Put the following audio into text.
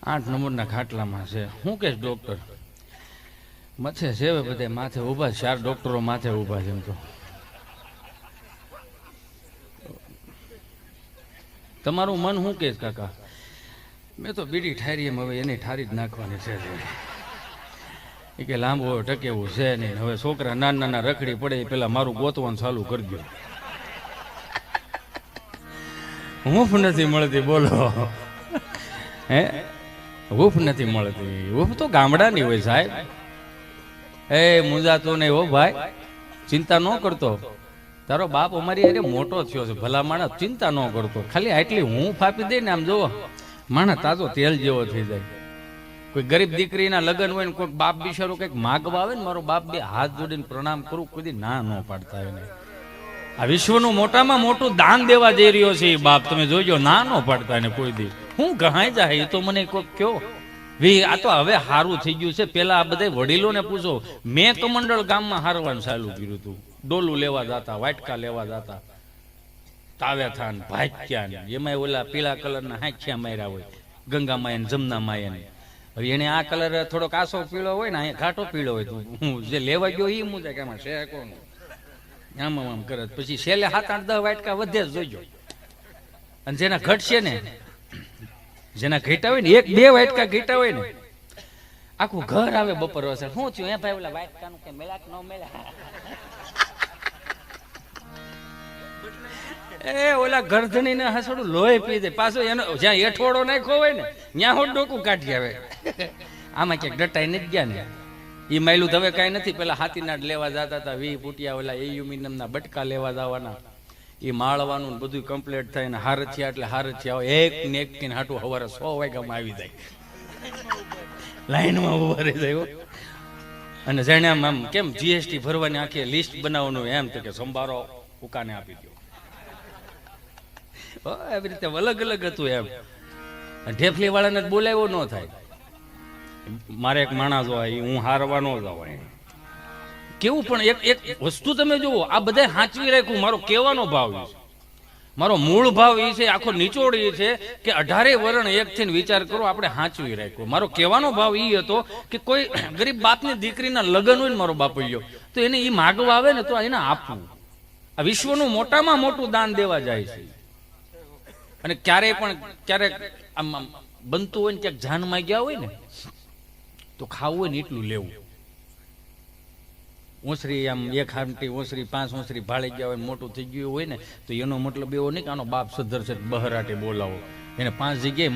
8 નંબરના ખાટલામાં છે. શું કે ડોક્ટર મથે છે બધે માથે ઊભા, 4 ડોક્ટરો માથે ઊભા છે. એમ તો તમારું મન શું કે કાકા? મેં તો બીડી ઠારી એમ, હવે એને ઠારી જ નાખવાની છે. એ કે લાંબો ટકેવું છે નહીં, હવે છોકરા નાના નાના રખડી પડે પેલા મારું ગોતવાનું ચાલુ કરજો. હૂંફ નથી મળતી, બોલો હે? હૂંફ નથી મળતી. હૂંફ તો ગામડાની હોય સાહેબ. એ મુંજાતો નહીં હો ભાઈ, ચિંતા ન કરતો. તારો બાપ અમારી અરે મોટો થયો છે, ભલા માણસ, ચિંતા ન કરતો. ખાલી આટલી હૂંફ આપી દે ને, આમ જોવો માણસ તાજો તેલ જેવો થઈ જાય. કોઈ ગરીબ દીકરીના લગ્ન હોય ને કોઈ બાપ બિચારો કંઈક માગવા આવે ને, મારો બાપ બે હાથ જોડીને પ્રણામ કરું, કોઈ ના ન પાડતા એને. આ વિશ્વનું મોટામાં મોટું દાન દેવા જઈ રહ્યો છે એ બાપ, તમે જોજો, ના ન પાડતા એને કોઈ દી. હું ગહાઈ જાય એ તો મને કોઈક કયો. આ તો હવે સારું થઈ ગયું છે. પેલા આ બધા વડીલોને પૂછો, મેં કમંડળ ગામમાં હારવાનું ચાલુ કર્યું હતું. ડોલું લેવા જતા, વાટકા લેવા જતા, તાવ્યા ભાગ્યા, એમાં ઓલા પીળા કલરના હાંખ્યા માર્યા હોય, ગંગા માયા ને જમના માયા ને. હવે એને આ કલર થોડોક આસો પીળો હોય ને, અહીંયા ઘાટો પીળો હોય, તો હું જે લેવા ગયો એ મુજબ કે આમાં છે કોણ, આમ આમ કરે. પછી છેલ્લે 7-8-10 વાટકા વધે જ જોઈજો. અને જેના ઘટશે ને, જેના ઘેટા હોય ને, 1-2 વાટકા ઘેટા હોય ને, આખું ઘર આવે બપોર વસે. શું થયું એ ભાઈ, ઓલા વાટકાનું કે મેળા કે ન મેળા? એ ઓલા ગરધણી ને હસડું લોહી પી દે પાછો. એનો જ્યાં એઠવાડો નાખ્યો હોય ને ત્યાં હું ડોકું કાઢી આવે. આમાં ક્યાંક ડટાઈ નથી ગયા ને. એ માયલું હવે કઈ નથી. પેલા હાથીનાટ લેવા જતા હતા, 20 ફૂટિયા ઓલા એલ્યુમિનિયમના બટકા લેવા જવાના. એ માળવાનું બધું કમ્પ્લીટ થાય ને હારથિયા એટલે હારથિયા એક ને એક થી હાટું સવારે 100 વાગ્યામાં આવી જાય, લાઈનમાં ઉભા રહી જાય. અને જાણે આમ કેમ જીએસટી ભરવાની આખી લિસ્ટ બનાવવાનું, એમ તો કે સંભારો ઉકાને આપી દો. એવી રીતે અલગ અલગ હતું એમ. ઢેફલી વાળાને બોલાવ્યો ન થાય. મારે એક માણસ હોય, હું હારવા ન જવાય. કેવું પણ એક વસ્તુ તમે જુઓ, આ બધા સાચવી રાખ્યું. મારો કહેવાનો ભાવ એ છે, મારો મૂળ ભાવ એ છે, આખો નિચોડ એ છે કે 18 વરણ એક થઈને વિચાર કરો, આપણે સાચવી રાખ્યું. મારો કહેવાનો ભાવ એ હતો કે કોઈ ગરીબ બાપની દીકરીના લગ્ન હોય ને, મારો બાપ ગયો તો એને એ માગવા આવે ને, તો એને આપવું. આ વિશ્વનું મોટામાં મોટું દાન દેવા જાય છે. અને ક્યારેક આમ બનતું હોય ને, ક્યાંક જાનમાં ગયા હોય ને, તો ખાવું હોય ને એટલું લેવું. ઓસરી આમ 1 હાંટી ઓસરી 5 ઓસરી ભાળી ગયા હોય, મોટું થઈ ગયું હોય ને, તો એનો મતલબ એવો નહીં કે આનો બાપ સદ્ધર છે બહરાટે બોલાવો. એને 5 જગ્યાએ